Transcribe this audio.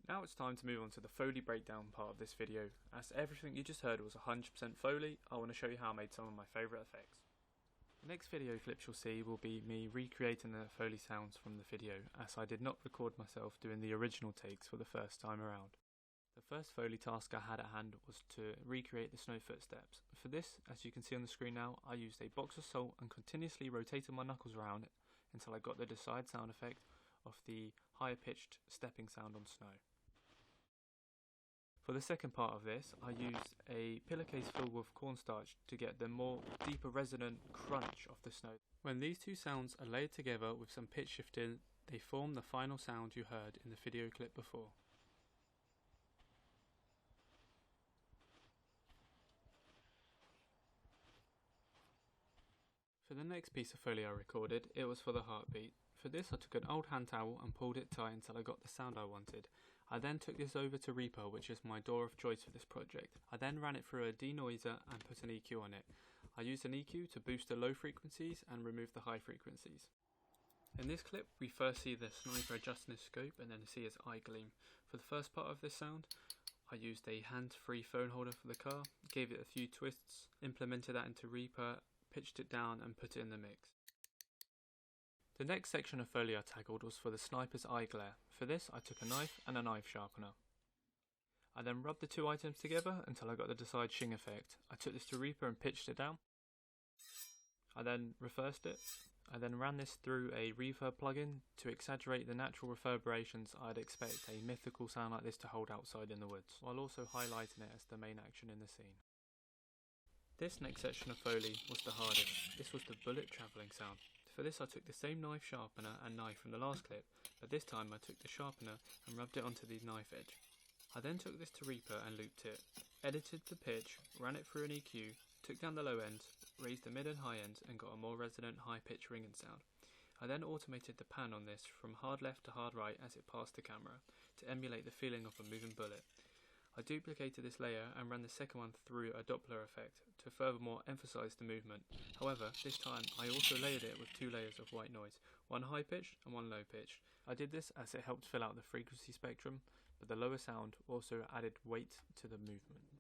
Now it's time to move on to the Foley breakdown part of this video. As everything you just heard was 100% Foley, I want to show you how I made some of my favourite effects. The next video clips you'll see will be me recreating the Foley sounds from the video, as I did not record myself doing the original takes for the first time around. The first Foley task I had at hand was to recreate the snow footsteps. For this, as you can see on the screen now, I used a box of salt and continuously rotated my knuckles around it until I got the desired sound effect of the higher pitched stepping sound on snow. For the second part of this, I used a pillowcase filled with cornstarch to get the more deeper resonant crunch of the snow. When these two sounds are layered together with some pitch shifting, they form the final sound you heard in the video clip before. For the next piece of Foley I recorded, it was for the heartbeat. For this I took an old hand towel and pulled it tight until I got the sound I wanted. I then took this over to Reaper, which is my DAW of choice for this project. I then ran it through a denoiser and put an EQ on it. I used an EQ to boost the low frequencies and remove the high frequencies. In this clip we first see the sniper adjusting his scope and then see his eye gleam. For the first part of this sound, I used a hand-free phone holder for the car, gave it a few twists, implemented that into Reaper, pitched it down and put it in the mix. The next section of Foley I tackled was for the sniper's eye glare. For this I took a knife and a knife sharpener. I then rubbed the two items together until I got the desired shing effect. I took this to Reaper and pitched it down. I then reversed it. I then ran this through a reverb plugin to exaggerate the natural reverberations I'd expect a mythical sound like this to hold outside in the woods, while also highlighting it as the main action in the scene. This next section of Foley was the hardest. This was the bullet travelling sound. For this I took the same knife sharpener and knife from the last clip, but this time I took the sharpener and rubbed it onto the knife edge. I then took this to Reaper and looped it, edited the pitch, ran it through an EQ, took down the low ends, raised the mid and high ends and got a more resonant high pitch ringing sound. I then automated the pan on this from hard left to hard right as it passed the camera, to emulate the feeling of a moving bullet. I duplicated this layer and ran the second one through a Doppler effect to furthermore emphasize the movement. However, this time I also layered it with two layers of white noise, one high pitched and one low pitched. I did this as it helped fill out the frequency spectrum, but the lower sound also added weight to the movement.